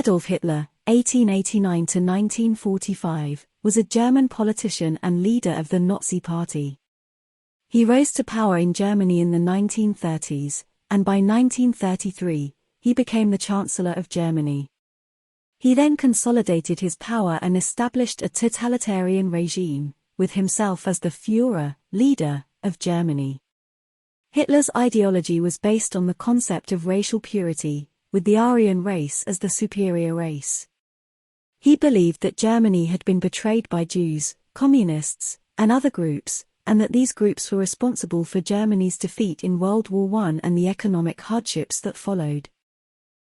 Adolf Hitler, 1889 to 1945, was a German politician and leader of the Nazi Party. He rose to power in Germany in the 1930s, and by 1933, he became the Chancellor of Germany. He then consolidated his power and established a totalitarian regime, with himself as the Führer, leader, of Germany. Hitler's ideology was based on the concept of racial purity, with the Aryan race as the superior race. He believed that Germany had been betrayed by Jews, communists, and other groups, and that these groups were responsible for Germany's defeat in World War I and the economic hardships that followed.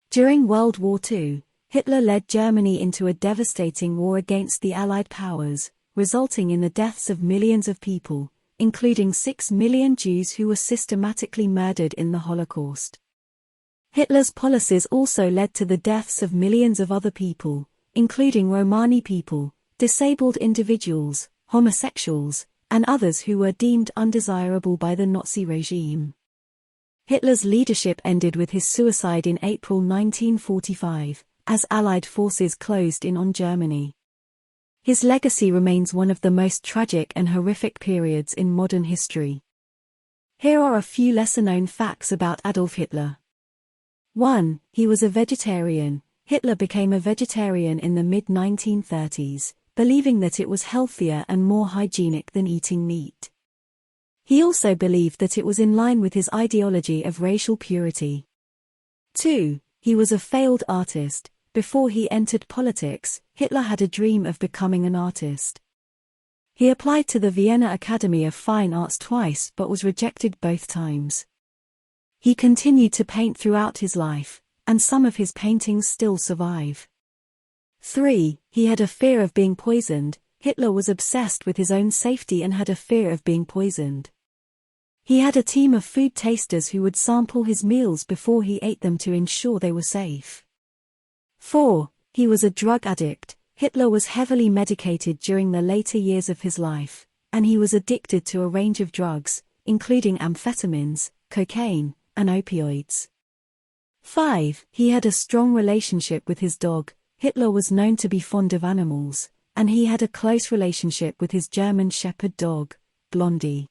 During World War II, Hitler led Germany into a devastating war against the Allied powers, resulting in the deaths of millions of people, including 6 million Jews who were systematically murdered in the Holocaust. Hitler's policies also led to the deaths of millions of other people, including Romani people, disabled individuals, homosexuals, and others who were deemed undesirable by the Nazi regime. Hitler's leadership ended with his suicide in April 1945, as Allied forces closed in on Germany. His legacy remains one of the most tragic and horrific periods in modern history. Here are a few lesser-known facts about Adolf Hitler. 1. He was a vegetarian. Hitler became a vegetarian in the mid-1930s, believing that it was healthier and more hygienic than eating meat. He also believed that it was in line with his ideology of racial purity. 2. He was a failed artist. Before he entered politics, Hitler had a dream of becoming an artist. He applied to the Vienna Academy of Fine Arts twice but was rejected both times. He continued to paint throughout his life, and some of his paintings still survive. 3. He had a fear of being poisoned. Hitler was obsessed with his own safety and had a fear of being poisoned. He had a team of food tasters who would sample his meals before he ate them to ensure they were safe. 4. He was a drug addict. Hitler was heavily medicated during the later years of his life, and he was addicted to a range of drugs, including amphetamines, cocaine, and opioids. 5. He had a strong relationship with his dog. Hitler was known to be fond of animals, and he had a close relationship with his German shepherd dog, Blondie.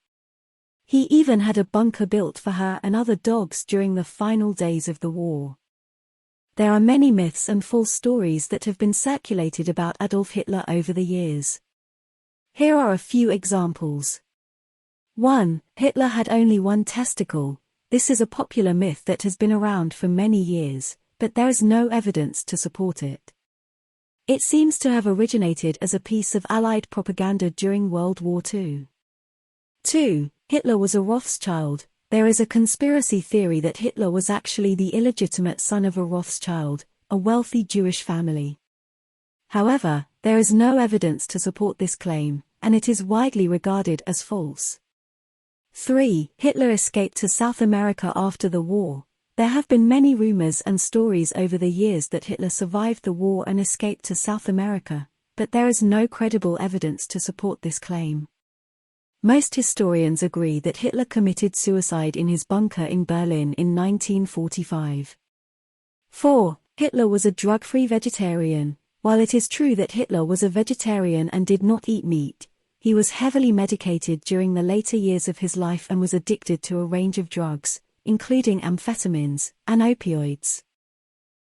He even had a bunker built for her and other dogs during the final days of the war. There are many myths and false stories that have been circulated about Adolf Hitler over the years. Here are a few examples. 1. Hitler had only one testicle. This is a popular myth that has been around for many years, but there is no evidence to support it. It seems to have originated as a piece of Allied propaganda during World War II. 2. Hitler was a Rothschild. There is a conspiracy theory that Hitler was actually the illegitimate son of a Rothschild, a wealthy Jewish family. However, there is no evidence to support this claim, and it is widely regarded as false. 3. Hitler escaped to South America after the war. There have been many rumors and stories over the years that Hitler survived the war and escaped to South America, but there is no credible evidence to support this claim. Most historians agree that Hitler committed suicide in his bunker in Berlin in 1945. 4. Hitler was a drug-free vegetarian. While it is true that Hitler was a vegetarian and did not eat meat, he was heavily medicated during the later years of his life and was addicted to a range of drugs, including amphetamines and opioids.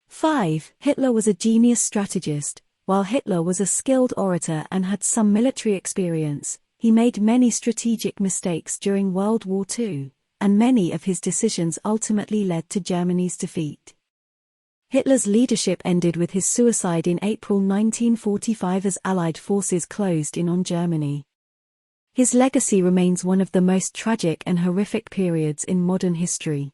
5. Hitler was a genius strategist. While Hitler was a skilled orator and had some military experience, he made many strategic mistakes during World War II, and many of his decisions ultimately led to Germany's defeat. Hitler's leadership ended with his suicide in April 1945 as Allied forces closed in on Germany. His legacy remains one of the most tragic and horrific periods in modern history.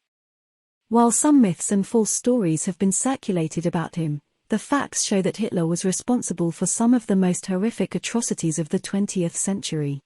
While some myths and false stories have been circulated about him, the facts show that Hitler was responsible for some of the most horrific atrocities of the 20th century.